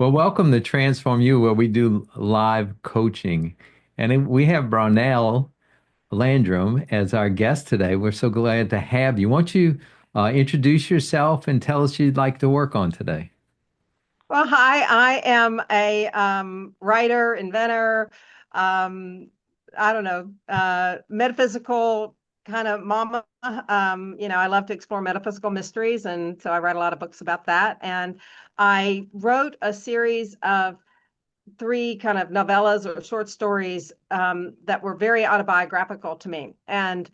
Well, welcome to Transform You, where we do live coaching. We have Brownell Landrum as our guest today. We're so glad to have you. Won't you introduce yourself and tell us you'd like to work on today? Well, hi, I am a writer, inventor, um, I don't know, metaphysical kind of mama. I love to explore metaphysical mysteries, and so I write a lot of books about that. And I wrote a series of three kind of novellas or short stories that were very autobiographical to me. And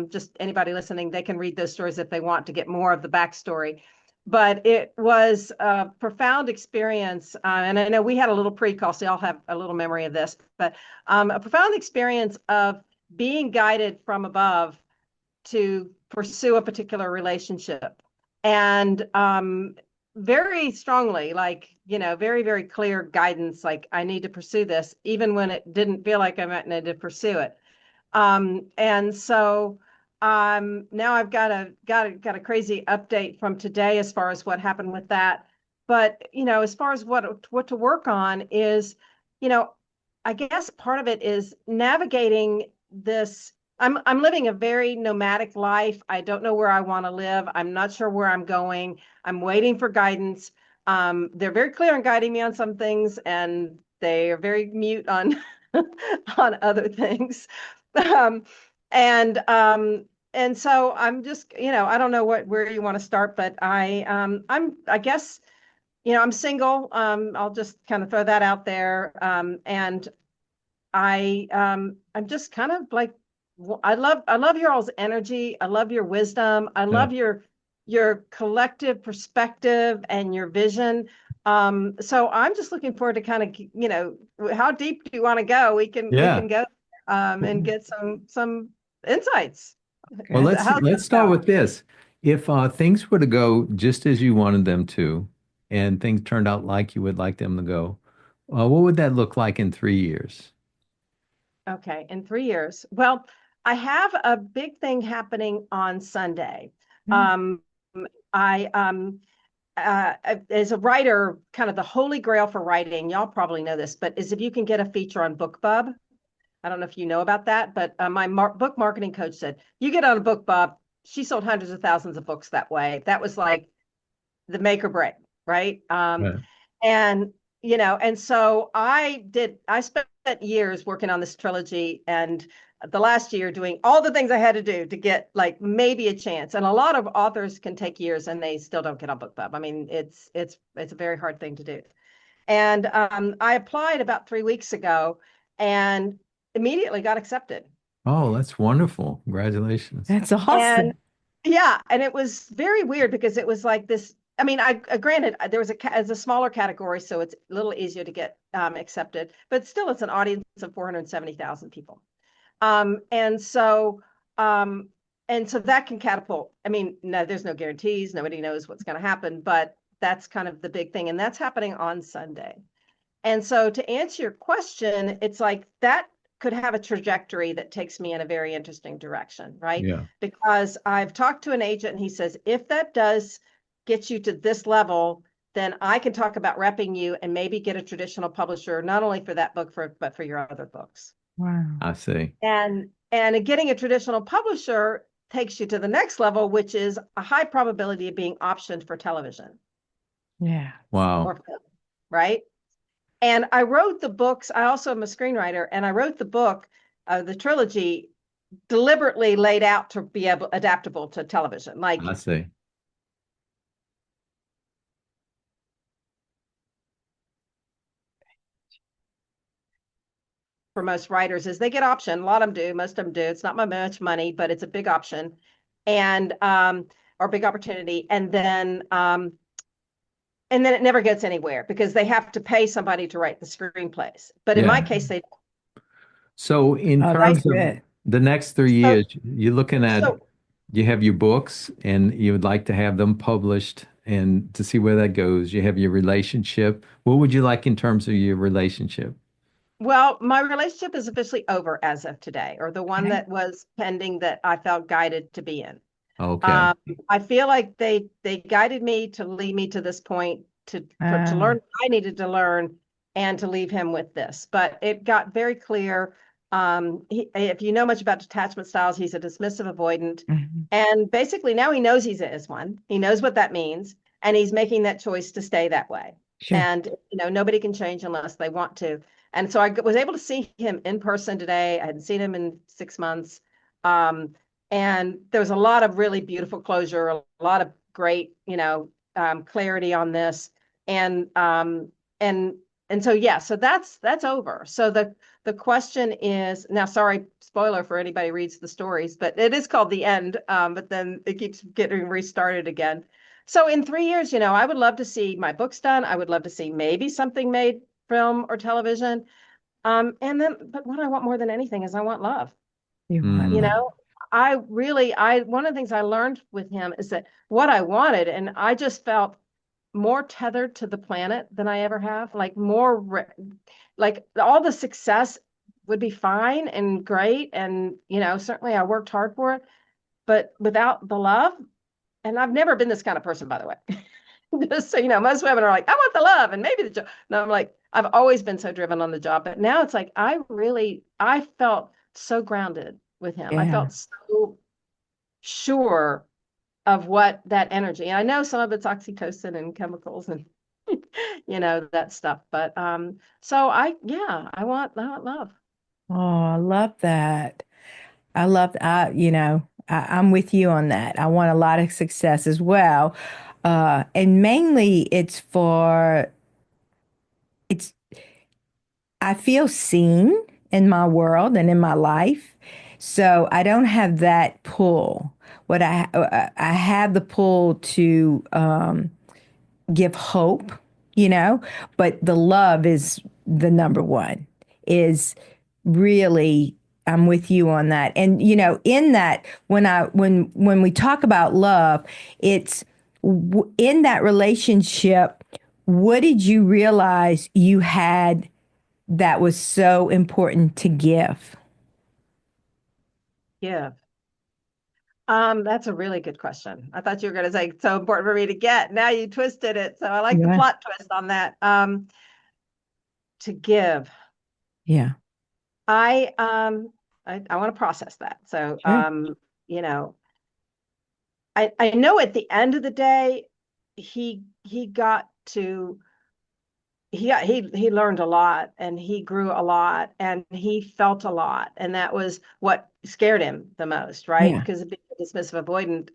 just anybody listening, they can read those stories if they want to get more of the backstory. But it was a profound experience. And I know we had a little pre-call, so y'all have a little memory of this, but a profound experience of being guided from above to pursue a particular relationship. And very strongly, like, very, very clear guidance, like I need to pursue this, even when it didn't feel like I might need to pursue it. And so now I've got a crazy update from today as far as what happened with that. But as far as what to work on is, you know, I guess part of it is navigating this. I'm living a very nomadic life. I don't know where I want to live. I'm not sure where I'm going. I'm waiting for guidance. They're very clear on guiding me on some things, and they are very mute on on other things. Um, and so I'm just, I don't know where you want to start, but I guess, I'm single. I'll just kind of throw that out there. And I'm just kind of like, I love your all's energy. I love your wisdom. I Yeah. love your collective perspective and your vision. So I'm just looking forward to kind of, how deep do you want to go? We can Yeah. go and get some insights. Well, How's let's that let's start sound? with this. If things were to go just as you wanted them to, and things turned out like you would like them to go, what would that look like in 3 years? Okay, in 3 years. Well, I have a big thing happening on Sunday. Mm. Um, I as a writer, kind of the holy grail for writing, y'all probably know this, but is if you can get a feature on BookBub. I don't know if you know about that, but my book marketing coach said, you get on a BookBub. She sold hundreds of thousands of books that way. That was like the make or break, right? Right. And and so I spent years working on this trilogy, and the last year doing all the things I had to do to get like maybe a chance. And a lot of authors can take years and they still don't get on BookBub. I mean, it's a very hard thing to do. And I applied about 3 weeks ago and immediately got accepted. Oh, that's wonderful. Congratulations. That's awesome. And yeah, and it was very weird because it was like this. I mean, granted there was as a smaller category, so it's a little easier to get accepted, but still, it's an audience of 470,000 people. Um, and so, um, and so that can catapult. I mean, no, there's no guarantees. Nobody knows what's going to happen, but that's kind of the big thing, and that's happening on Sunday. And so to answer your question, it's like that could have a trajectory that takes me in a very interesting direction, right? Yeah. Because I've talked to an agent and he says, if that does get you to this level, then I can talk about repping you and maybe get a traditional publisher, not only for that book, but for your other books. Wow. I see. And getting a traditional publisher takes you to the next level, which is a high probability of being optioned for television Yeah. or Wow. film, right? And I wrote the books. I also am a screenwriter, and I wrote the book, the trilogy, deliberately laid out to be able adaptable to television. Like I see. for most writers, is they get option. A lot of them do. Most of them do. It's not much money, but it's a big option, and or big opportunity. And then it never gets anywhere because they have to pay somebody to write the screenplays. But in my Yeah. case, they So in Oh, right. that's terms of good. the next three So years, you're looking at so you have your books and you would like to have them published and to see where that goes. You have your relationship. What would you like in terms of your relationship? Well, my relationship is officially over as of today, or the one Okay. that was pending that I felt guided to be in. Okay. Um, I feel like they guided me to lead me to this point. to learn what I needed to learn and to leave him with this. But it got very clear. If you know much about detachment styles, he's a dismissive avoidant. Mhm. And basically now he knows he's is one. He knows what that means. And he's making that choice to stay that way. Sure. And, nobody can change unless they want to. And so I was able to see him in person today. I hadn't seen him in 6 months. Um, and there was a lot of really beautiful closure, a lot of great, clarity on this. And and and so yeah, so that's over. So the question is now, sorry, spoiler for anybody who reads the stories, but it is called The End. But then it keeps getting restarted again. So in 3 years, I would love to see my books done. I would love to see maybe something made, film or television. But what I want more than anything is I want love. You want You Mm. love. know, one of the things I learned with him is that what I wanted, and I just felt more tethered to the planet than I ever have, like like all the success would be fine and great. And, certainly I worked hard for it, but without the love, and I've never been this kind of person, by the way. Just so you know, most women are like, I want the love and maybe the job. No, I'm like, I've always been so driven on the job, but now it's like, I felt so grounded with him. I Yeah. felt so sure of what that energy, and I know some of it's oxytocin and chemicals and, that stuff. But, yeah, I want love. Oh, I love that. I love, I'm with you on that. I want a lot of success as well. And mainly it's, I feel seen in my world and in my life. So I don't have that pull. I have the pull to, give hope, you know, but the love is the number one, is really, I'm with you on that. And, in that, when we talk about love, it's in that relationship, what did you realize you had that was so important to give? Yeah. That's a really good question. I thought you were going to say so important for me to get. Now you twisted it. So I like the Yeah. plot twist on that. To give. Yeah. I I want to process that. So Sure. you know, I know at the end of the day, he got to he learned a lot and he grew a lot and he felt a lot. And that was what scared him the most, right? Yeah. Because being a dismissive avoidant,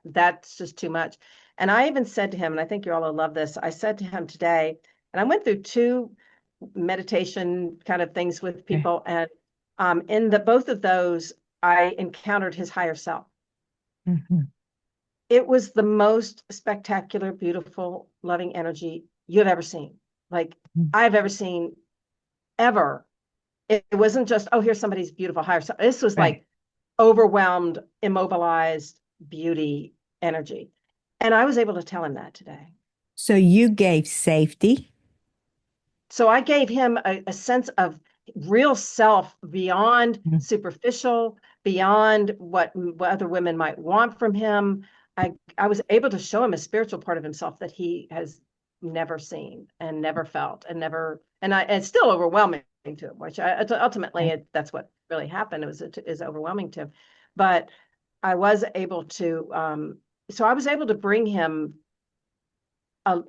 that's just too much. And I even said to him, and I think you all will love this, I said to him today, and I went through two meditation kind of things with Okay. people, and in the both of those, I encountered his higher self. Hmm. It was the most spectacular, beautiful, loving energy you've ever seen. Like I've ever seen ever. It wasn't just, oh, here's somebody's beautiful higher self. This was Right. like overwhelmed, immobilized beauty energy. And I was able to tell him that today. So you gave safety. So I gave him a sense of real self beyond Mhm. superficial, beyond what other women might want from him. I was able to show him a spiritual part of himself that he has never seen and never felt and never, and it's still overwhelming to him, which ultimately that's what really happened. Is overwhelming to him. But I was able to, so I was able to bring him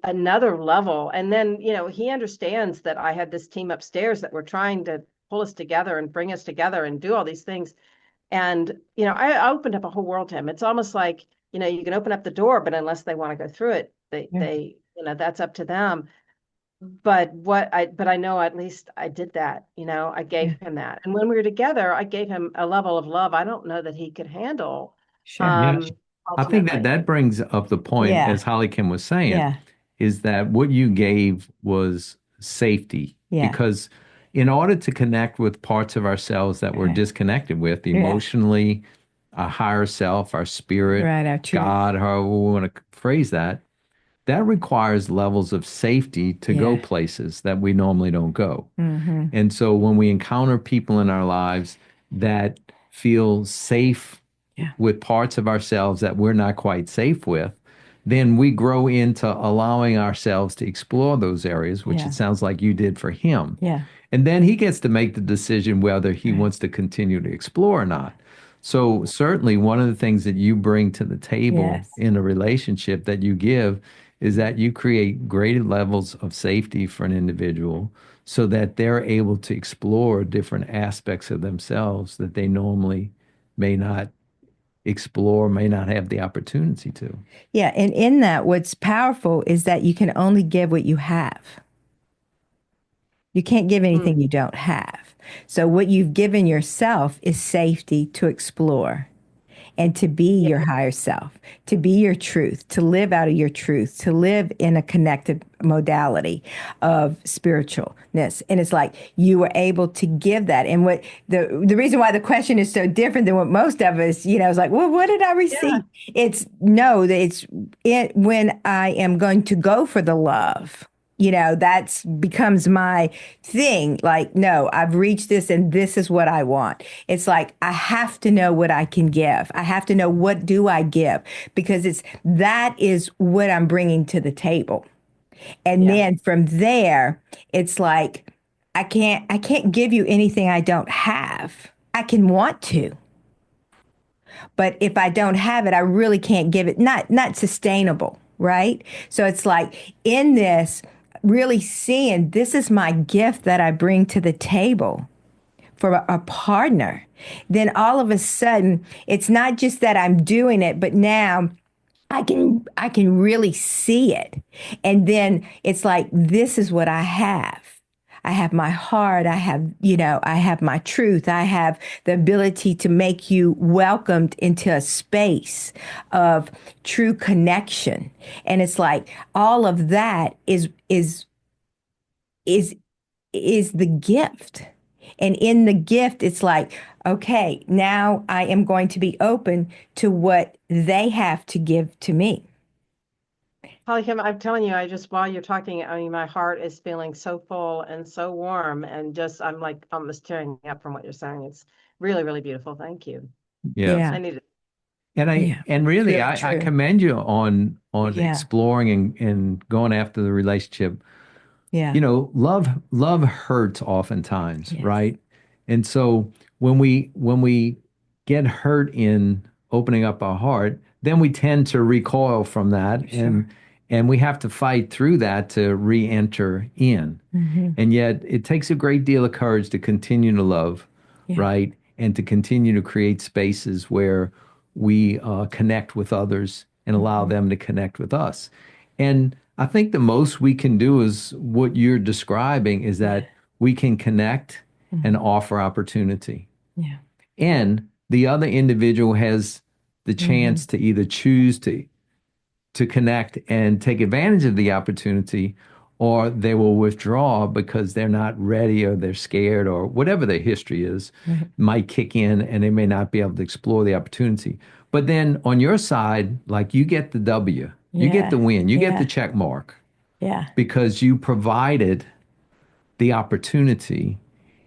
another level. And then, he understands that I had this team upstairs that were trying to pull us together and bring us together and do all these things. And, I opened up a whole world to him. It's almost like, you can open up the door, but unless they want to go through it, Yeah. that's up to them. But I know at least I did that, I Yeah. gave him that. And when we were together, I gave him a level of love I don't know that he could handle, Sure. Yeah. um, I think that ultimately. that brings up the point, Yeah. as Holly Kim was saying, Yeah. is that what you gave was safety. Yeah. Because in order to connect with parts of ourselves that we're Okay. disconnected with Yeah. emotionally, our higher self, our spirit, Right. Our truth. God, however we want to phrase that, that requires levels of safety to go Yeah. places that we normally don't go. Mm-hmm. And so when we encounter people in our lives that feel safe Yeah. with parts of ourselves that we're not quite safe with, then we grow into allowing ourselves to explore those areas, which it Yeah. sounds like you did for him. Yeah. And then he gets to make the decision whether he Right. wants to continue to explore or not. So certainly one of the things that you bring to the table Yes. in a relationship that you give is that you create greater levels of safety for an individual so that they're able to explore different aspects of themselves that they normally may not explore, may not have the opportunity to. Yeah. And in that, what's powerful is that you can only give what you have. You can't give anything Mm, you don't have. So, what you've given yourself is safety to explore and to be yeah. your higher self, to be your truth, to live out of your truth, to live in a connected modality of spiritualness. And it's like you were able to give that. And what the reason why the question is so different than what most of us, is like, well, what did I Yeah. receive? It's no, it's it when I am going to go for the love. That's becomes my thing. Like, no, I've reached this and this is what I want. It's like, I have to know what I can give. I have to know what do I give because that is what I'm bringing to the table. And Yeah. then from there, it's like, I can't give you anything I don't have. I can want to, but if I don't have it, I really can't give it. Not sustainable, right? So it's like in this, really seeing this is my gift that I bring to the table for a partner. Then all of a sudden, it's not just that I'm doing it, but now I can really see it. And then it's like this is what I have. I have my heart, I have my truth, I have the ability to make you welcomed into a space of true connection. And it's like all of that is is the gift. And in the gift, it's like, okay, now I am going to be open to what they have to give to me. HollyKem, I'm telling you, I just, while you're talking, I mean, my heart is feeling so full and so warm and just, I'm like almost tearing up from what you're saying. It's really, really beautiful. Thank you. Yeah. I Yeah. need it. Yeah. And It's really very I true. commend you on Yeah. exploring and going after the relationship. Yeah. Love hurts oftentimes, Yes. right? And so when we get hurt in opening up our heart, then we tend to recoil from that, Sure. and we have to fight through that to re-enter in. Hmm. And yet it takes a great deal of courage to continue to love, Yeah. right? And to continue to create spaces where we connect with others and allow Hmm. them to connect with us. And I think the most we can do is what you're describing is Yeah. that we can connect and Hmm. offer opportunity. Yeah. And the other individual has the Hmm. chance to either choose to connect and take advantage of the opportunity, or they will withdraw because they're not ready or they're scared or whatever their history is Right. might kick in and they may not be able to explore the opportunity. But then on your side, like you get the W, you get Yeah. the win, you get the Yeah. check mark Yeah. because you provided the opportunity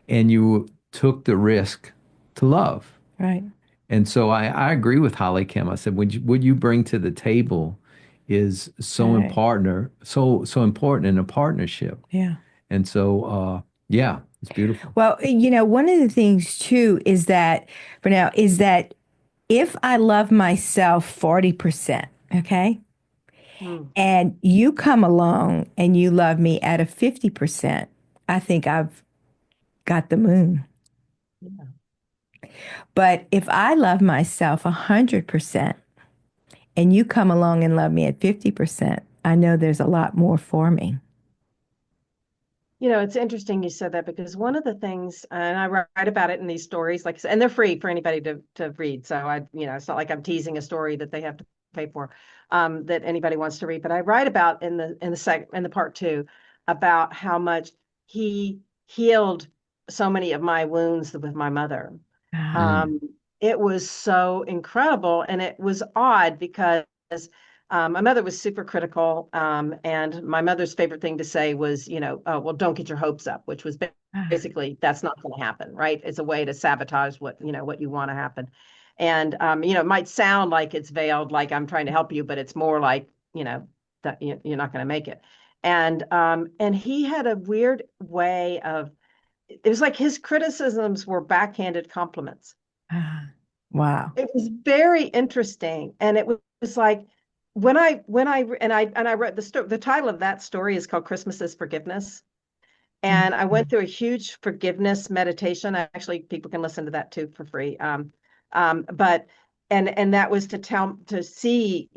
and you took the risk to love. Right. And so I agree with Holly Kim. I said, what you bring to the table is so Right. important, so important in a partnership. Yeah. And so, yeah, it's beautiful. Well, one of the things too is that for now is that if I love myself 40%, okay, Mm, and you come along and you love me at a 50%, I think I've got the moon. yeah. But if I love myself 100% and you come along and love me at 50%, I know there's a lot more for me. It's interesting you said that because one of the things, and I write about it in these stories, like I said, and they're free for anybody to read. So it's not like I'm teasing a story that they have to pay for, that anybody wants to read. But I write about in the part two about how much he healed so many of my wounds with my mother. Ah, Mm, Um, it was so incredible, and it was odd because my mother was super critical, and my mother's favorite thing to say was, oh, well, don't get your hopes up, which was ah, basically that's not going to happen, right? It's a way to sabotage what you want to happen. And it might sound like it's veiled, like I'm trying to help you, but it's more like that you're not going to make it. And he had a weird way of, it was like his criticisms were backhanded compliments. Ah, wow. It was very interesting. And it was like, when I wrote the title of that story is called Christmas is Forgiveness. And I went through a huge forgiveness meditation. Actually, people can listen to that too for free. But and that was to see,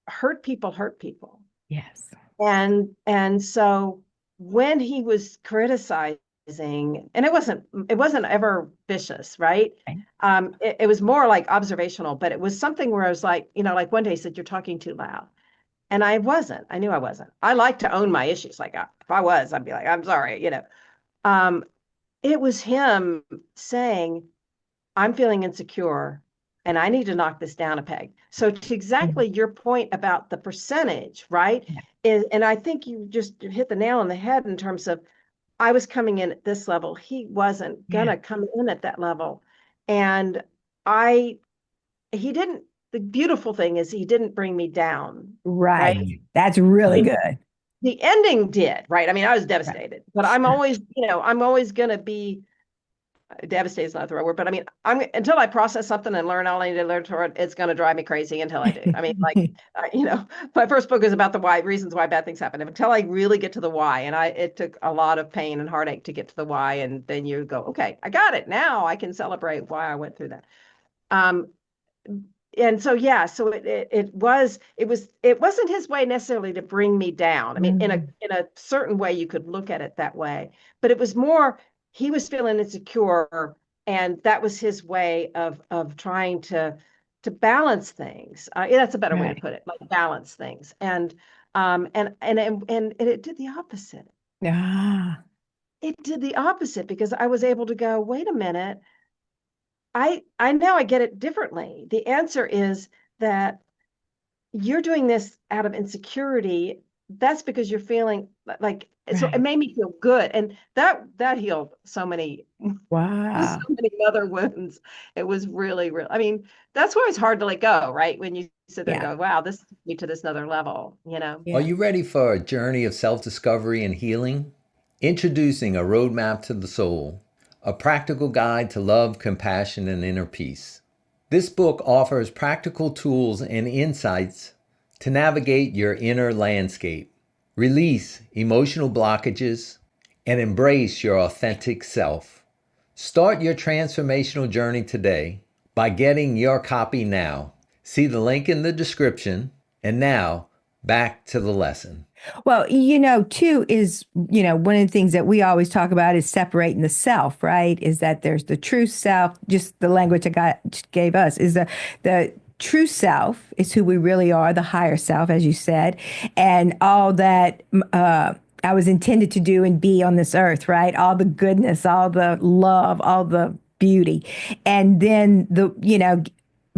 hurt people hurt people. Yes. And so when he was criticizing, and it wasn't ever vicious, right? Okay. It was more like observational, but it was something where I was like, like one day he said, "You're talking too loud." And I wasn't. I knew I wasn't. I like to own my issues. Like if I was, I'd be like, "I'm sorry." Um, it was him saying, "I'm feeling insecure and I need to knock this down a peg." So to exactly your point about the percentage, right? Yeah. And I think you just hit the nail on the head in terms of I was coming in at this level. He wasn't Yeah. gonna come in at that level. And I he didn't the beautiful thing is he didn't bring me down, right? Right. That's really good. The ending did, right? I mean, I was Right. devastated, but I'm always going to be devastated is not the right word, but I mean, I'm until I process something and learn all I need to learn to it, it's going to drive me crazy until I do. I mean, like, my first book is about the why, reasons why bad things happen. Until I really get to the why, and it took a lot of pain and heartache to get to the why, and then you go, okay, I got it. Now I can celebrate why I went through that. Um, and so yeah, so it wasn't his way necessarily to bring me down. I mean, in a Mhm. in a certain way you could look at it that way, but it was more he was feeling insecure, and that was his way of trying to balance things. Yeah, that's a better way to Right. put it, like balance things. And it did the opposite. Ah, It did the opposite because I was able to go, wait a minute, I now I get it differently. The answer is that you're doing this out of insecurity. That's because you're feeling like so it right. made me feel good. And that healed so many so Wow. many other wounds. It was really, really, I mean, that's why it's hard to let go, right? When you sit there and Yeah. go, wow, this took me to this another level. Are Yeah. you ready for a journey of self discovery and healing? Introducing a roadmap to the soul, a practical guide to love, compassion, and inner peace. This book offers practical tools and insights to navigate your inner landscape, release emotional blockages, and embrace your authentic self. Start your transformational journey today by getting your copy now. See the link in the description. And now, back to the lesson. Well, too, is, one of the things that we always talk about is separating the self, right? Is that there's the true self, just the language that God gave us, is the true self is who we really are, the higher self, as you said, and all that I was intended to do and be on this earth, right? All the goodness, all the love, all the beauty. And then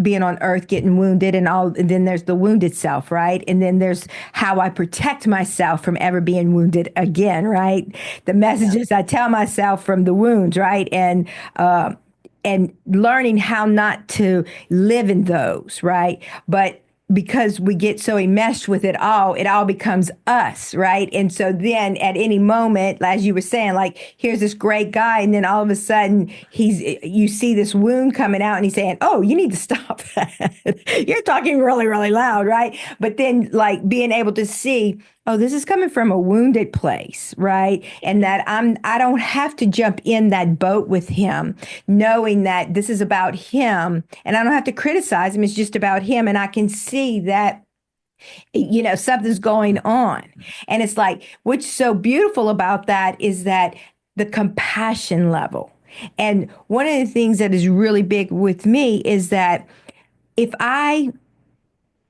being on earth getting wounded and then there's the wounded self, right? And then there's how I protect myself from ever being wounded again, right? The Yeah. messages I tell myself from the wounds, right? And learning how not to live in those, right? But because we get so enmeshed with it all becomes us, right? And so then at any moment, as you were saying, like, here's this great guy, and then all of a sudden you see this wound coming out, and he's saying, "Oh, you need to stop that." You're talking really, really loud, right? But then, like, being able to see, oh, this is coming from a wounded place, right? And that I don't have to jump in that boat with him, knowing that this is about him and I don't have to criticize him. It's just about him. And I can see that, something's going on. And it's like, what's so beautiful about that is that the compassion level. And one of the things that is really big with me is that if I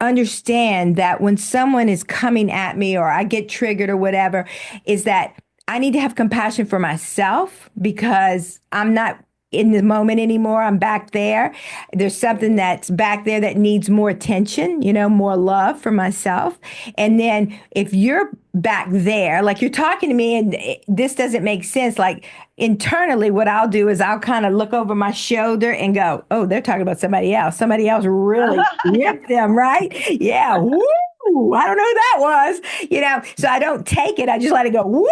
understand that when someone is coming at me or I get triggered or whatever, is that I need to have compassion for myself because I'm not in the moment anymore. I'm back there. There's something that's back there that needs more attention, more love for myself. And then if you're back there. Like you're talking to me and this doesn't make sense. Like internally, what I'll do is I'll kind of look over my shoulder and go, oh, they're talking about somebody else. Somebody else really ripped them, right? Yeah. Woo. I don't know who that was, so I don't take it. I just let it go. Woo.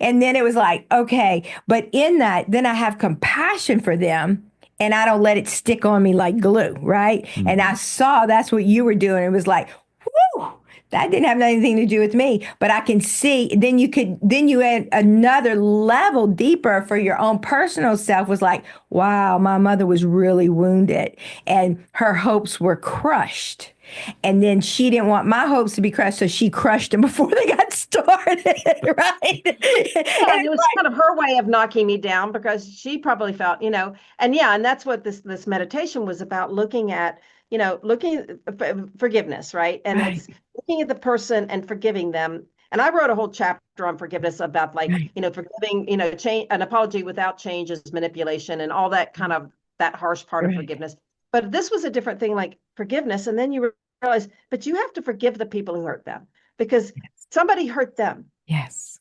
And then it was like, okay. But in that, then I have compassion for them and I don't let it stick on me like glue, right? And I Mhm. saw that's what you were doing. It was like, whoo, that didn't have anything to do with me. But I can see, then you add another level deeper for your own personal self was like, wow, my mother was really wounded and her hopes were crushed. And then she didn't want my hopes to be crushed, so she crushed them before they got started, right? And Yeah, and it it's was kind of her way of knocking me down because she probably felt, and yeah, and that's what this meditation was about, looking at, looking at forgiveness, right? And right, it's looking at the person and forgiving them. And I wrote a whole chapter on forgiveness about like, right, forgiving, change an apology without change is manipulation and all that kind of that harsh part of right. forgiveness. But this was a different thing, like forgiveness. And then you realize, but you have to forgive the people who hurt them because Yes, somebody hurt them, yes,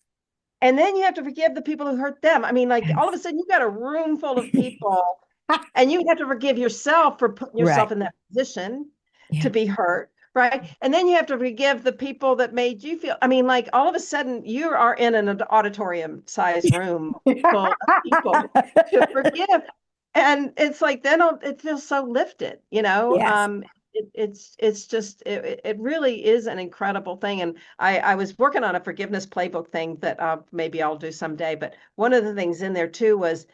and then you have to forgive the people who hurt them. I mean, like all of a sudden you've got a room full of people and you have to forgive yourself for putting right. yourself in that position Yeah. to be hurt, right? And then you have to forgive the people that made you feel. I mean, like all of a sudden you are in an auditorium size room full of people to forgive. And it's like then it feels so lifted, Yes. it's just it really is an incredible thing. And I was working on a forgiveness playbook thing that maybe I'll do someday. But one of the things in there too was,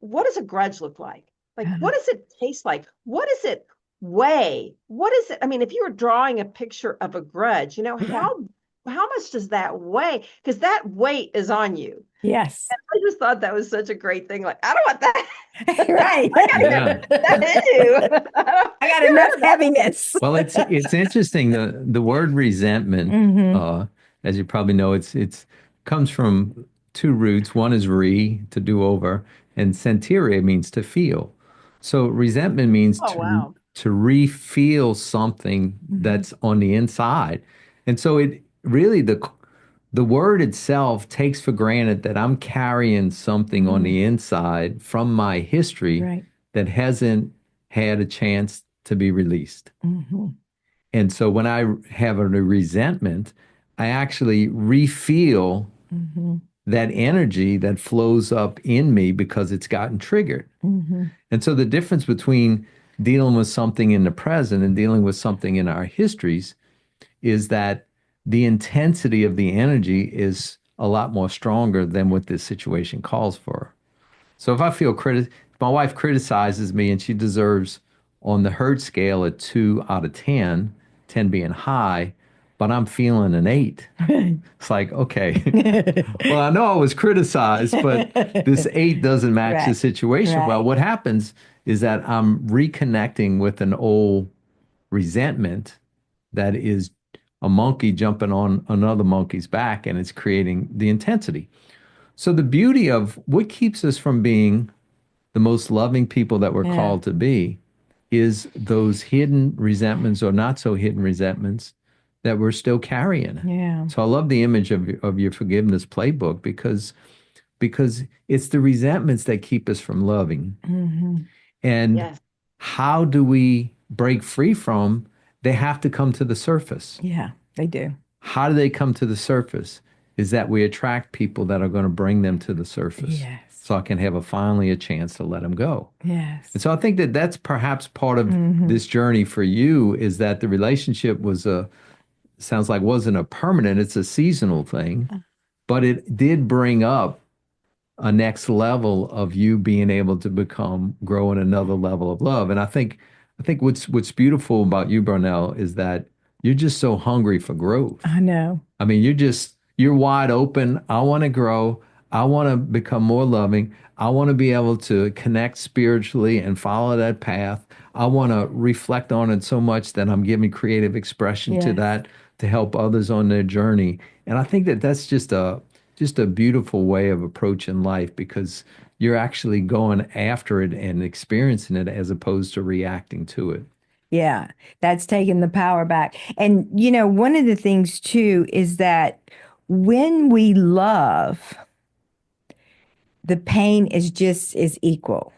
what does a grudge look like? Like, what does it taste like? What does it weigh? What is it? I mean, if you were drawing a picture of a grudge, Yeah. how much does that weigh? Because that weight is on you. Yes. I just thought that was such a great thing. Like, I don't want that. Right. I got enough Yeah. of that in you. I got Get rid enough of that. heaviness. Well, it's interesting. The word resentment, Hmm. as you probably know, it's comes from two roots. One is to do over, and sentire means to feel. So resentment means Oh, wow. to re-feel something Hmm. that's on the inside. And so it really the word itself takes for granted that I'm carrying something on Hmm. the inside from my history Right. that hasn't had a chance to be released. Hmm. And so when I have a resentment, I actually refeel Hmm. that energy that flows up in me because it's gotten triggered. Hmm. And so the difference between dealing with something in the present and dealing with something in our histories is that the intensity of the energy is a lot more stronger than what this situation calls for. So if I feel if my wife criticizes me and she deserves on the hurt scale a 2 out of 10, 10 being high, but I'm feeling an 8. It's like, okay, well, I know I was criticized, but this 8 doesn't match the Right. situation. Well, Right. what happens is that I'm reconnecting with an old resentment that is a monkey jumping on another monkey's back and it's creating the intensity. So the beauty of what keeps us from being the most loving people that we're Yeah. called to be is those hidden resentments or not so hidden resentments that we're still carrying. Yeah. So I love the image of your forgiveness playbook because it's the resentments that keep us from loving. Hmm. And Yes. how do we break free from? They have to come to the surface. Yeah. They do. How do they come to the surface? Is that we attract people that are going to bring them to the surface Yes. so I can have finally a chance to let them go. And Yes. so I think that that's perhaps part of Hmm. this journey for you is that the relationship sounds like wasn't a permanent, it's a seasonal thing, but it did bring up a next level of you being able to grow in another level of love. And I think what's beautiful about you, Brownell, is that you're just so hungry for growth. I know. I mean, you're wide open. I want to grow. I want to become more loving. I want to be able to connect spiritually and follow that path. I want to reflect on it so much that I'm giving creative expression to Yes. that to help others on their journey. And I think that that's just a beautiful way of approaching life because you're actually going after it and experiencing it as opposed to reacting to it. Yeah, that's taking the power back. And, you know, one of the things too is that when we love, the pain is just as equal.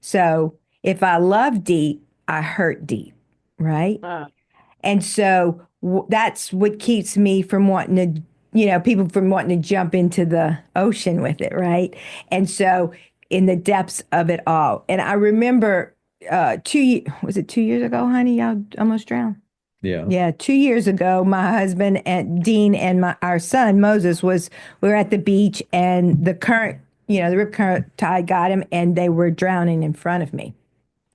So if I love deep, I hurt deep, right? Uh, And so that's what keeps me from wanting to, you know, people from wanting to jump into the ocean with it, right? And so in the depths of it all. And I remember was it 2 years ago, honey? Y'all almost drowned. Yeah. Yeah, 2 years ago, my husband and Dean and our son Moses we were at the beach and the current, you know, the rip current tide got him and they were drowning in front of me.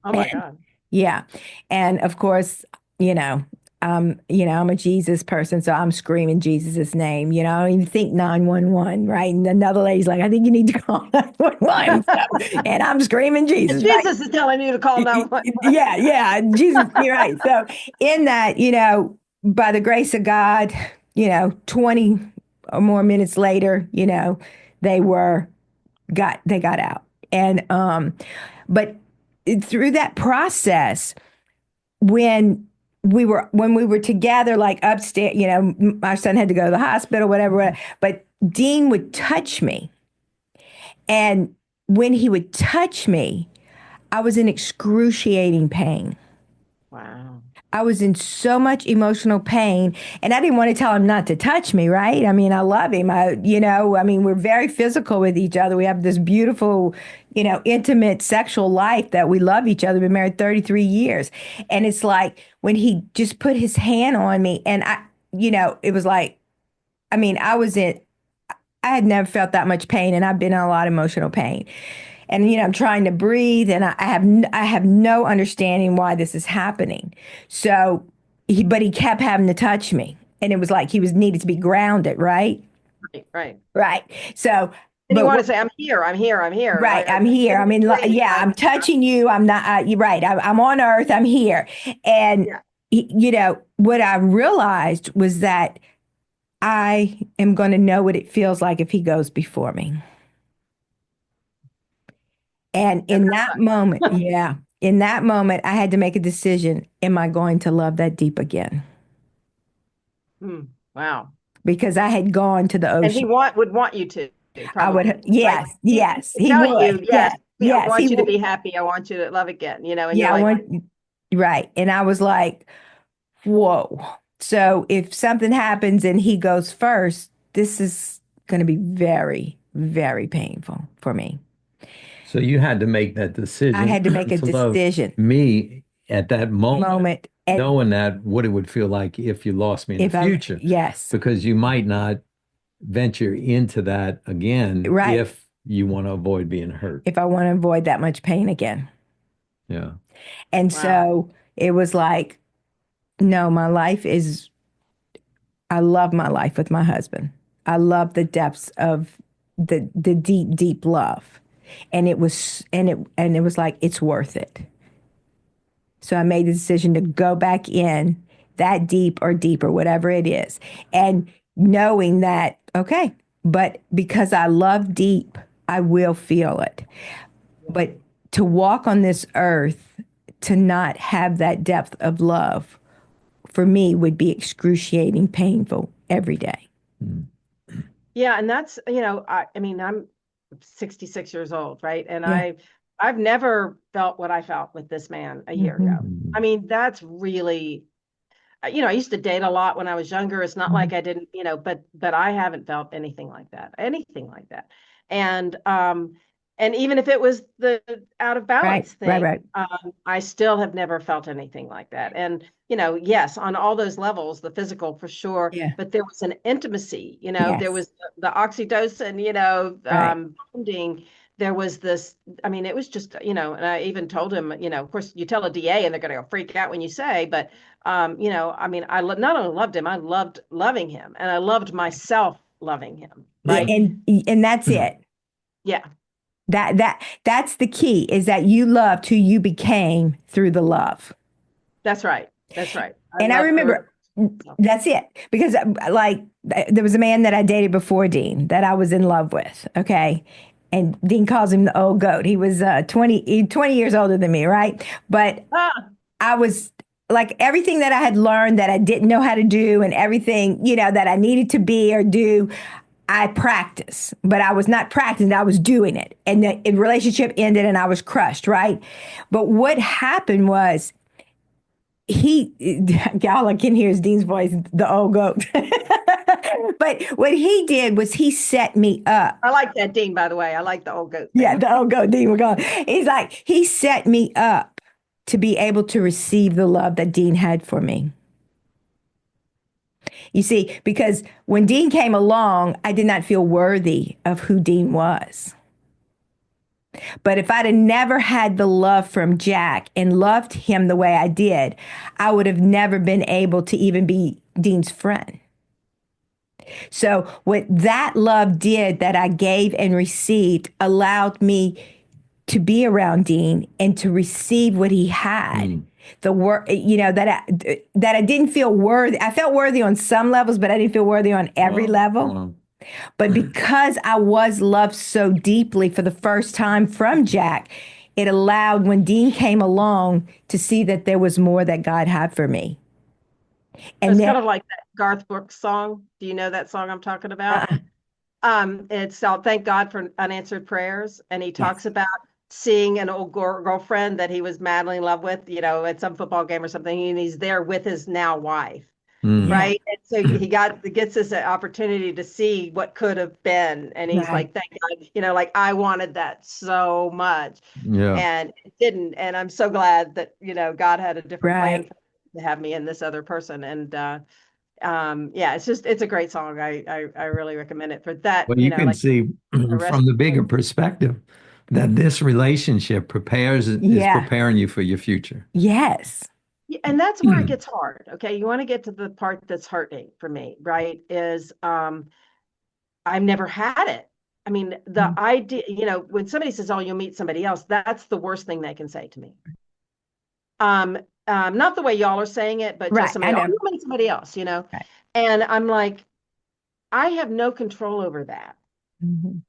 oh my And God. yeah. And of course, you know, I'm a Jesus person, so I'm screaming Jesus' name, you know, and you think 911, right? And another lady's like, I think you need to call 911. So, and I'm screaming Jesus, right? Jesus is telling you to call 911. Yeah, yeah, Jesus, you're right. So in that, you know, by the grace of God, you know, 20 or more minutes later, you know, they were they got out. And but through that process, when when we were together, like upstairs, you know, my son had to go to the hospital, whatever. But Dean would touch me, and when he would touch me, I was in excruciating pain. Wow. I was in so much emotional pain, and I didn't want to tell him not to touch me, right? I mean, I love him. I mean, we're very physical with each other. We have this beautiful, you know, intimate sexual life that we love each other. We've been married 33 years. And it's like when he just put his hand on me, and you know, it was like, I mean, I had never felt that much pain, and I've been in a lot of emotional pain. And you know, I'm trying to breathe, and I have no understanding why this is happening. So, but he kept having to touch me, and it was like he was needed to be grounded, right? Right. Right. Right. So, And you but want to say, I'm here, I'm here, I'm here. right, I'm here. I mean, Breathe. yeah, I'm touching you. I'm not. You're right. I'm on Earth. I'm here, and Yeah. you know what I realized was that I am going to know what it feels like if he goes before me. And And in that moment, yeah, in that moment, I had to make a decision. Am I going to love that deep again? wow. Because I had gone to the And he ocean. would want you to, I would, probably, right? yes, He yes, would he tell would. you, yes, Yes, I yes, he want you to would. be happy. I want you to love again, you know, and you're Yeah, I like, want, right. And I was like, whoa. So if something happens and he goes first, this is going to be very, very painful for me. So you had to make that I decision had to make a to love decision me at that moment, moment. And knowing that what it would feel like if you lost me in the if I, future, yes, because you might not venture into that again right. if you want to avoid being hurt. If I want to avoid that much pain again. Yeah. And wow. so it was like, no, I love my life with my husband. I love the depths of the deep, deep love. And it was like, it's worth it. So I made the decision to go back in that deep or deeper, whatever it is. And knowing that, okay, but because I love deep, I will feel it. But to walk on this earth, to not have that depth of love, for me, would be excruciating, painful every day. Mm. Yeah, and that's, I mean, I'm 66 years old, right? And Yeah. I've never felt what I felt with this man a year Mm-hmm. ago. I mean, that's really, I used to date a lot when I was younger. It's not Mm-hmm. like I didn't, but I haven't felt anything like that. And and even if it was the out of Right, balance right, thing, right. I still have never felt anything like that. And yes, on all those levels, the physical for sure, Yeah. but there was an intimacy. There Yes. was the oxytocin, Right. bonding. There was this, I mean, it was just, and I even told him, of course, you tell a DA and they're going to go freak out when you say, but I mean, not only loved him, I loved loving him, and I loved myself loving him, Yeah, right? and that's it. Yeah, That's the key is that you loved who you became through the love. that's right. That's right. I And I loved the remember that's it because like there was a man that I dated before Dean that I was in love with. Okay. And Dean calls him the old goat. He was 20 years older than me, right? But ah, I was like everything that I had learned that I didn't know how to do and everything, that I needed to be or do, I practiced, but I was not practicing, I was doing it. And the relationship ended and I was crushed, right? But what happened was he, y'all, I can hear Dean's voice, the old goat. But what he did was he set me up. I like that, Dean, by the way. I like the old goat Yeah, thing. the old goat, Dean, we're going. He's like, he set me up to be able to receive the love that Dean had for me. You see, because when Dean came along, I did not feel worthy of who Dean was. But if I'd have never had the love from Jack and loved him the way I did, I would have never been able to even be Dean's friend. So, what that love did that I gave and received allowed me to be around Dean and to receive what he had. The work, that I didn't feel worthy. I felt worthy on some levels, but I didn't feel worthy on every level. But because I was loved so deeply for the first time from Jack, it allowed when Dean came along to see that there was more that God had for me. And It's then, kind of like that Garth Brooks song. Do you know that song I'm talking about? uh, It's Thank God for Unanswered Prayers. And he yes, talks about seeing an old girlfriend that he was madly in love with, at some football game or something, and he's there with his now wife. yeah, Right. And so he gets this opportunity to see what could have been. And he's right, like, thank God, like I wanted that so much. Yeah. And it didn't. And I'm so glad that, God had a different plan right. to have me and this other person. And yeah, it's a great song. I really recommend it for that, Well, you can like see the rest from the of bigger perspective that this relationship is Yeah, preparing you for your future. yes. and that's where it gets hard. Okay. You want to get to the part that's hurting for me, right? Is I've never had it. I mean, the idea, when somebody says, "Oh, you'll meet somebody else," that's the worst thing they can say to me. Um, not the way y'all are saying it, but just Right, I somebody, "Oh, know. you'll meet somebody else." Right. And I'm like, I have no control over that. Mhm.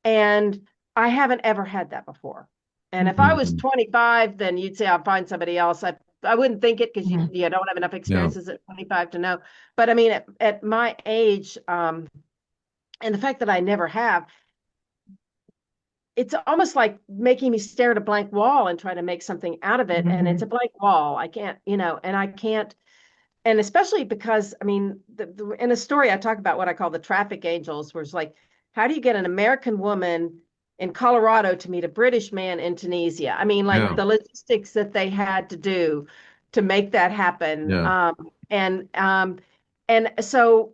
And I haven't ever had that before. And if I was Mhm. 25, then you'd say I'll find somebody else. I wouldn't think it because Mhm. you don't have enough Yeah. experiences at 25 to know. But I mean, at my age, and the fact that I never have, it's almost like making me stare at a blank wall and try to make something out of it. And it's a Mhm. blank wall. I can't, and I can't, and especially because, I mean, in a story, I talk about what I call the traffic angels, where it's like, how do you get an American woman in Colorado to meet a British man in Tunisia? I mean, like Yeah. the logistics that they had to do to make that happen. Yeah. And so,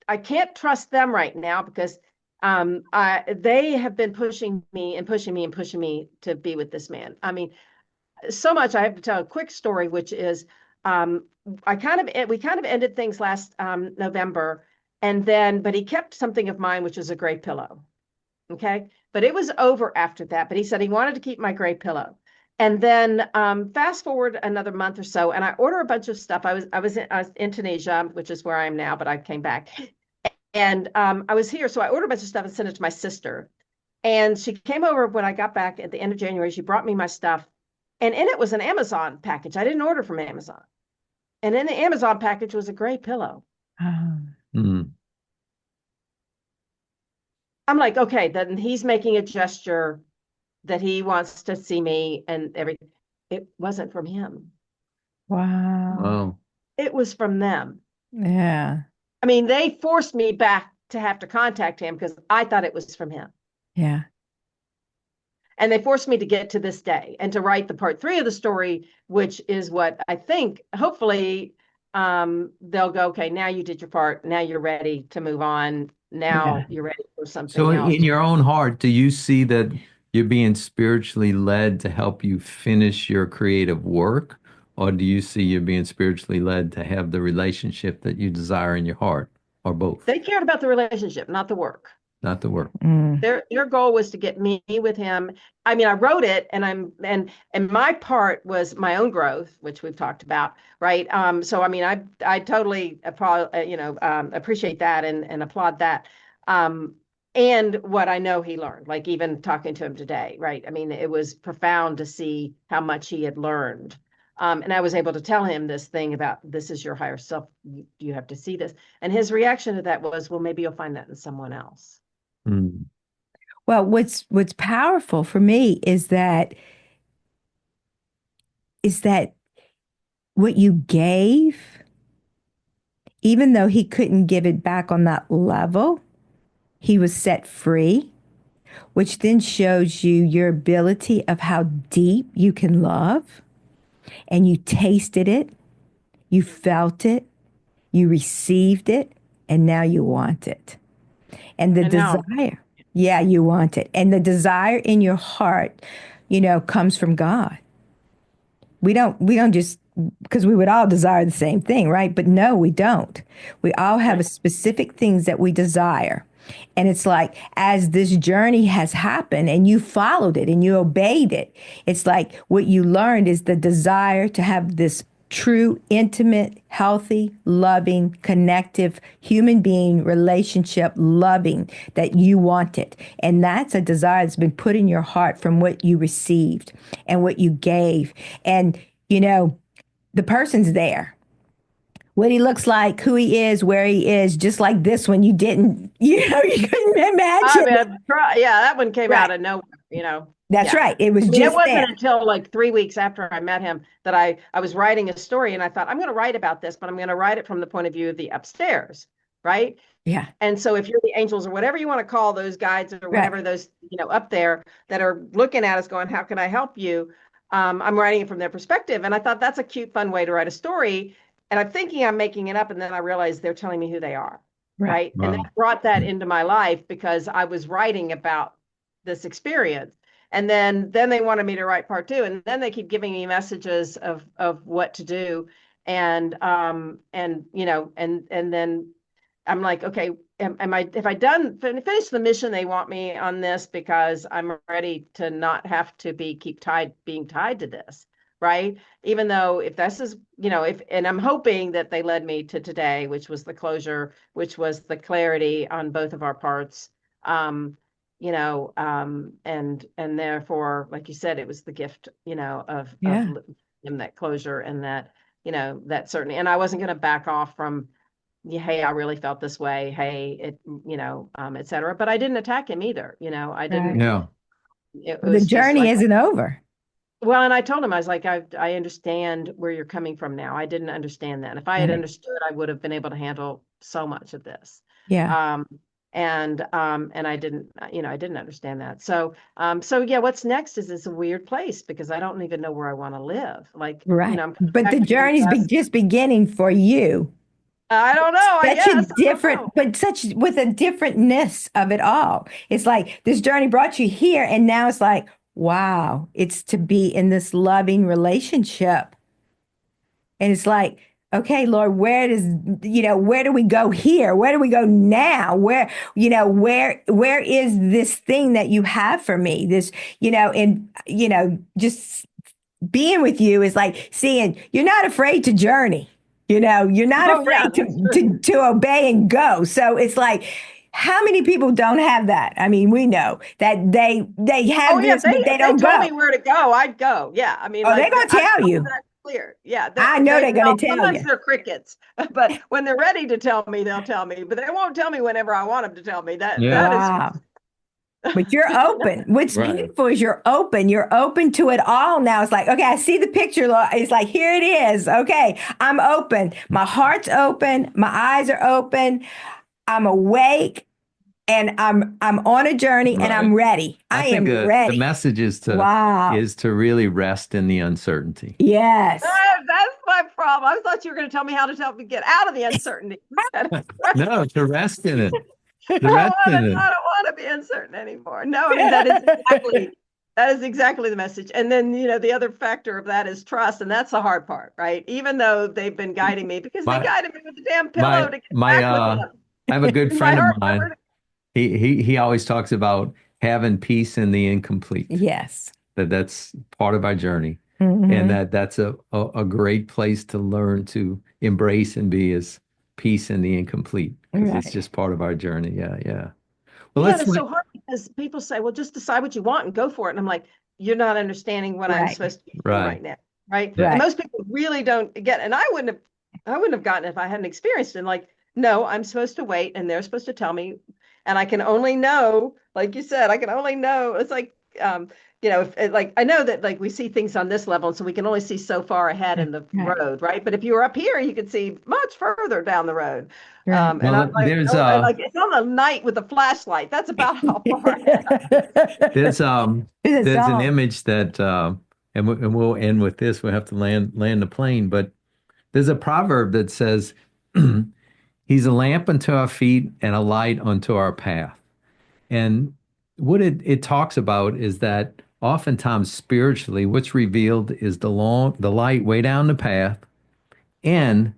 I can't trust them right now because they have been pushing me and pushing me and pushing me to be with this man. I mean, so much. I have to tell a quick story, which is um, we kind of ended things last November, but he kept something of mine, which was a gray pillow. Okay, but it was over after that. But he said he wanted to keep my gray pillow. And then fast forward another month or so, and I order a bunch of stuff. I was in Tunisia, which is where I am now, but I came back, and I was here, so I ordered a bunch of stuff and sent it to my sister. And she came over when I got back at the end of January. She brought me my stuff, and in it was an Amazon package. I didn't order from Amazon. And in the Amazon package was a gray pillow. Oh, Mhm. I'm like, okay, then he's making a gesture that he wants to see me and everything. It wasn't from him. wow. Wow. It was from them. Yeah. I mean, they forced me back to have to contact him because I thought it was from him. Yeah. And they forced me to get to this day and to write the part 3 of the story, which is what I think, hopefully, they'll go, okay, now you did your part. Now you're ready to move on. Yeah. Now you're ready for So something in else. your own heart, do you see that you're being spiritually led to help you finish your creative work? Or do you see you're being spiritually led to have the relationship that you desire in your heart? Or both? They cared about the relationship, not the work. Not the work. Mm. Their goal was to get me with him. I mean, I wrote it, and and my part was my own growth, which we've talked about, right? So I mean, I totally appreciate that and applaud that. Um, and what I know he learned, like even talking to him today, right? I mean, it was profound to see how much he had learned. And I was able to tell him this thing about this is your higher self. You have to see this. And his reaction to that was, well, maybe you'll find that in someone else. Mm. Well, what's powerful for me is that what you gave, even though he couldn't give it back on that level, he was set free, which then shows you your ability of how deep you can love. And you tasted it, you felt it, you received it, and now you want it. And the I know. desire, yeah, you want it. And the desire in your heart, comes from God. We don't just because we would all desire the same thing, right? But no, we don't. We all have a Right. specific things that we desire. And it's like as this journey has happened and you followed it and you obeyed it, it's like what you learned is the desire to have this true, intimate, healthy, loving, connective human being relationship, loving that you wanted. And that's a desire that's been put in your heart from what you received and what you gave. And, the person's there. What he looks like, who he is, where he is, just like this one, you didn't, you couldn't I imagine. mean, yeah, that one came Right. out of nowhere. That's Yeah. right. It was I mean, it just wasn't there. until like 3 weeks after I met him that I was writing a story and I thought, I'm going to write about this, but I'm going to write it from the point of view of the upstairs, right? Yeah. And so if you're the angels or whatever you want to call those guides or Right. whatever those, up there that are looking at us going, how can I help you? I'm writing it from their perspective. And I thought that's a cute, fun way to write a story. And I'm thinking I'm making it up. And then I realized they're telling me who they are. Right. Right. And Wow. that brought that into my life because I was writing about this experience. And then they wanted me to write part two. And then they keep giving me messages of what to do. And then I'm like, okay, am I, if I done finish the mission they want me on this because I'm ready to not have to being tied to this, right? Even though if this is, and I'm hoping that they led me to today, which was the closure, which was the clarity on both of our parts. And therefore, like you said, it was the gift, of Yeah. him that closure and that, that certainly, and I wasn't going to back off from, yeah, hey, I really felt this way. Hey, et cetera. But I didn't attack him either. I Right. didn't, Yeah. it Well, the was just journey like, isn't over. well, and I told him, I was like, I understand where you're coming from now. I didn't understand that. And if I had Right. understood, I would have been able to handle so much of this. Yeah. Um, and I didn't understand that. So yeah, what's next is this weird place because I don't even know where I want to live. Like, Right. I'm coming But back the to the journey's US. just beginning for you. I don't know. I Such a guess. I don't different, know. but such with a differentness of it all. It's like this journey brought you here, and now it's like, wow, it's to be in this loving relationship. And it's like, okay, Lord, where do we go here? Where do we go now? Where is this thing that you have for me? Just being with you is like seeing you're not afraid to journey. You're not Oh yeah, afraid that's to true. to obey and go. So it's like, how many people don't have that? I mean, we know that they Oh have yeah, this, but they if they don't told me go. where to go, I'd go. Yeah, I mean, Oh, they're like gonna I'm tell so you. that clear. Yeah, I know they're gonna well, tell sometimes you. they're crickets, but when they're ready to tell me, they'll tell me. But they won't tell me whenever I want them to tell me. Yeah. That is, Wow. But you're open. What's Right. beautiful is you're open. You're open to it all now. It's like, okay, I see the picture. It's like, here it is. Okay, I'm open. My heart's open. My eyes are open. I'm awake and I'm on a journey and I'm Right. ready. I I think am the ready. message Wow. is to really rest in the uncertainty. Yes. that's my problem. I thought you were going to tell me how to help me get out of the uncertainty. No, to rest in it. I To rest in it. don't want to be uncertain anymore. No, I mean that is exactly the message. And then the other factor of that is trust, and that's the hard part, right? Even though they've been guiding me because they My guided me with the damn pillow my to get my back with them. I have a good And my friend of heart mine. never. He always talks about having peace in the incomplete. Yes. That's part of our journey. And Hmm. that's a great place to learn to embrace and be is peace in the incomplete because it's Right. just part of our journey. Yeah, yeah. Well, Yeah, and let's it's look. so hard because people say, well, just decide what you want and go for it. And I'm like, you're not understanding what I'm Right, supposed to be doing Right. right now. Right. Yeah. And right. most people really don't get, and I wouldn't have gotten it if I hadn't experienced it. And like, no, I'm supposed to wait and they're supposed to tell me. And I can only know, like you said, I can only know. It's like, if like I know that like we see things on this level, and so we can only see so far ahead in the Right, road, right? But if you were up here, you could see much further down the road. right. And I'm Well, like, there's oh, like it's on the night with a flashlight. That's about how far ahead. there's It's there's an all. image that and we'll end with this. We'll have to land the plane, but there's a proverb that says, "He's a lamp unto our feet and a light unto our path." And what it talks about is that oftentimes spiritually, what's revealed is the light way down the path, and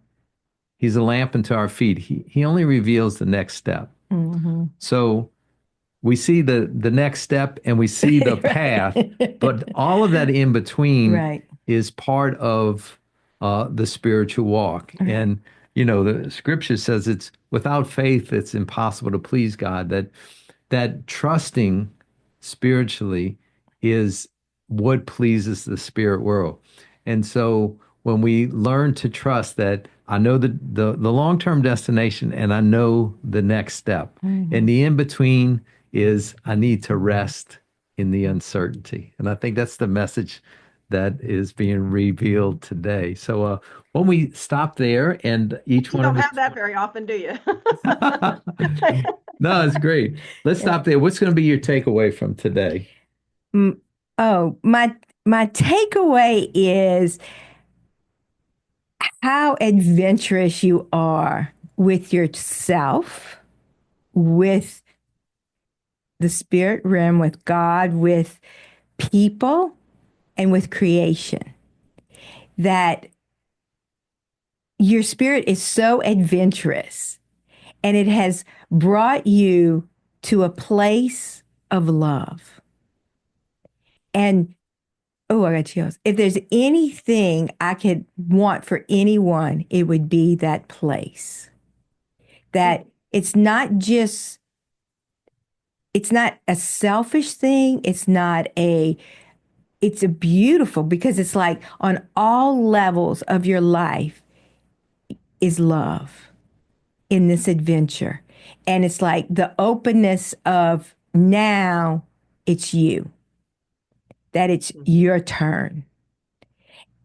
he's a lamp unto our feet. He only reveals the next step. Mhm. So we see the next step and we see the path, Right. but all of that in between Right. is part of the spiritual walk. Right. And the scripture says it's without faith it's impossible to please God. That trusting spiritually is what pleases the spirit world. And so when we learn to trust that I know the long-term destination and I know the next step, and Mhm. the in between is I need to rest in the uncertainty. And I think that's the message that is being revealed today. So when we stop there and each You one don't of us have that very often, do you? No, it's great. Let's Yeah. stop there. What's going to be your takeaway from today? Mm, Oh, my takeaway is how adventurous you are with yourself, with the spirit realm, with God, with people, and with creation. That your spirit is so adventurous and it has brought you to a place of love. And oh, I got chills. If there's anything I could want for anyone, it would be that place. That it's not a selfish thing. It's a beautiful because it's like on all levels of your life is love in this adventure. And it's like the openness of now it's you, that it's your turn.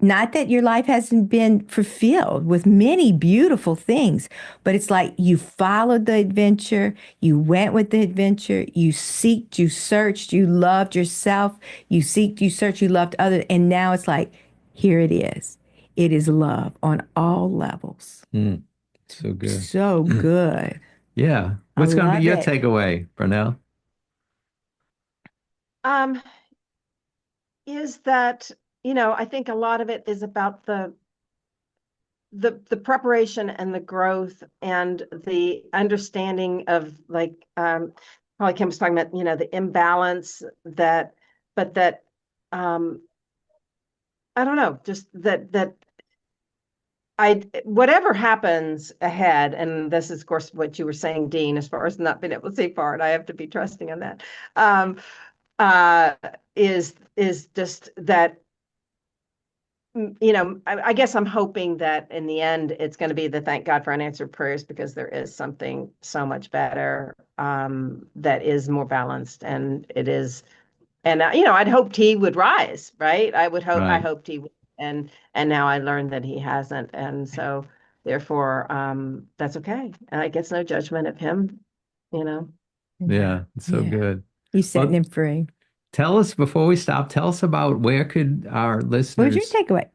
Not that your life hasn't been fulfilled with many beautiful things, but it's like you followed the adventure, you went with the adventure, you seeked, you searched, you loved yourself, you seeked, you searched, you loved others, and now it's like, here it is. It is love on all levels. Mm, so good. So good. Yeah. I What's going to be love your it. takeaway, Brunel? um, is that, I think a lot of it is about the preparation and the growth and the understanding of like probably Kim was talking about, the imbalance that, but that I don't know, just that whatever happens ahead, and this is of course what you were saying, Dean, as far as not being able to see far, and I have to be trusting on that. Um, uh, is just that I guess I'm hoping that in the end it's going to be the thank God for unanswered prayers because there is something so much better that is more balanced and it is and I'd hoped he would rise, right? I Right. hoped he would, and now I learned that he hasn't, and so therefore that's okay. And I guess no judgment of him, you know. Yeah. Yeah. So Yeah. good. You setting Well, him free. tell us before we stop, tell us about where could our What was your listeners, takeaway?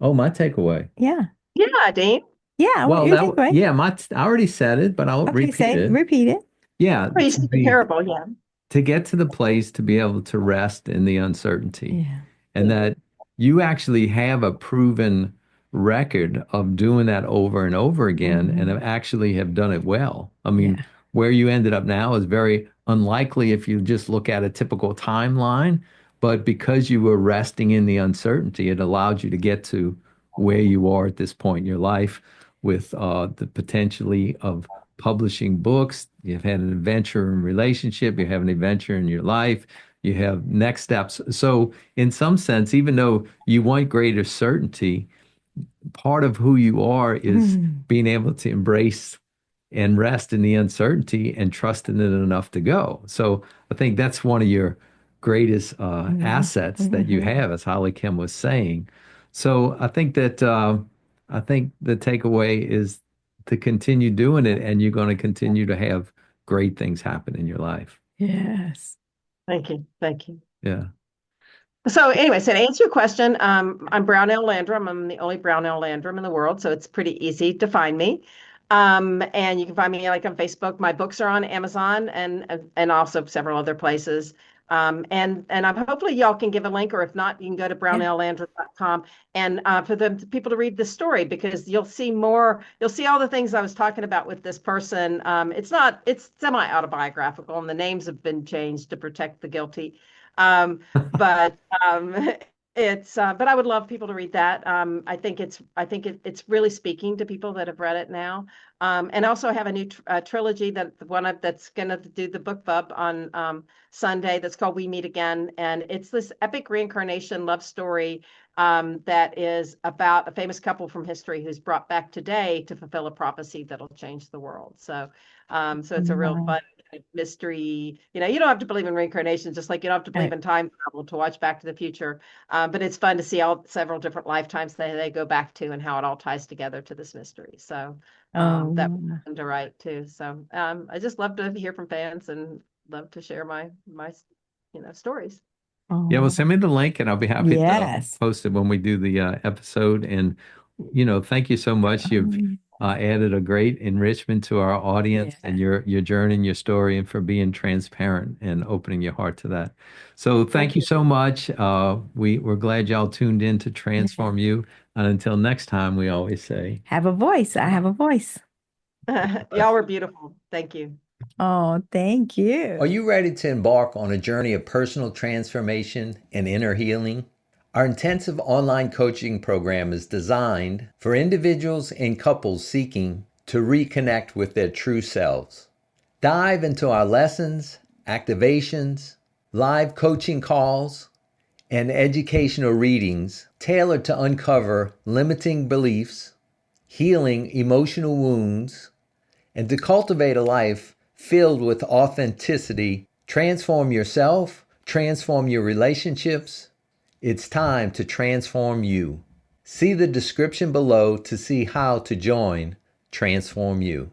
oh, my takeaway. Yeah. Yeah, Dean. Yeah. I want Well, your takeaway. yeah, I already said it, but I'll Okay. repeat Say it. it. Repeat it. Yeah. Oh, you To said the be parable, yeah. to get to the place to be able to rest in the uncertainty, Yeah. and that you actually have a proven record of doing that over and over again and Hmm. actually have done it well. I mean, Yeah. where you ended up now is very unlikely if you just look at a typical timeline, but because you were resting in the uncertainty, it allowed you to get to where you are at this point in your life with the potentially of publishing books, you've had an adventure in relationship, you have an adventure in your life, you have next steps. So, in some sense, even though you want greater certainty, part of who you are is Mm. being able to embrace and rest in the uncertainty and trust in it enough to go. So I think that's one of your greatest Mhm. assets that you Mhm. have, as HollyKem was saying. So I think the takeaway is to continue doing it, and you're going to continue to have great things happen in your life. Yes. Thank you. Thank you. Yeah. So anyway, so to answer your question, I'm Brownell Landrum. I'm the only Brownell Landrum in the world, so it's pretty easy to find me. And you can find me like on Facebook. My books are on Amazon and also several other places. And I'm hopefully y'all can give a link, or if not, you can go to Yeah. brownelllandrum.com and for the people to read the story, because you'll see more. You'll see all the things I was talking about with this person. It's semi-autobiographical, and the names have been changed to protect the guilty. Um, but but I would love people to read that. It's really speaking to people that have read it now. And also I have a new trilogy that's gonna do the book club on Sunday, that's called We Meet Again, and it's this epic reincarnation love story that is about a famous couple from history who's brought back today to fulfill a prophecy that'll change the world. So it's a real Wow. fun mystery. You don't have to believe in reincarnation, just like you don't have to believe Right. in time travel to watch Back to the Future. But it's fun to see all several different lifetimes that they go back to and how it all ties together to this mystery. So that was Oh, fun to write too. So I just love to hear from fans and love to share my stories. Yeah, well, oh, send me the link and I'll be happy to yes. post it when we do the episode. And, thank you so much. You've Um, added a great enrichment to our audience and yeah. your journey and your story, and for being transparent and opening your heart to that. So thank Thank you you. so much. We're glad y'all tuned in to Yeah. Transform You. And until next time, we always say, Have a voice. I have a voice. Y'all were beautiful. Thank you. Oh, thank Are you. you ready to embark on a journey of personal transformation and inner healing? Our intensive online coaching program is designed for individuals and couples seeking to reconnect with their true selves. Dive into our lessons, activations, live coaching calls, and educational readings tailored to uncover limiting beliefs, healing emotional wounds, and to cultivate a life filled with authenticity. Transform yourself, transform your relationships. It's time to transform you. See the description below to see how to join Transform You.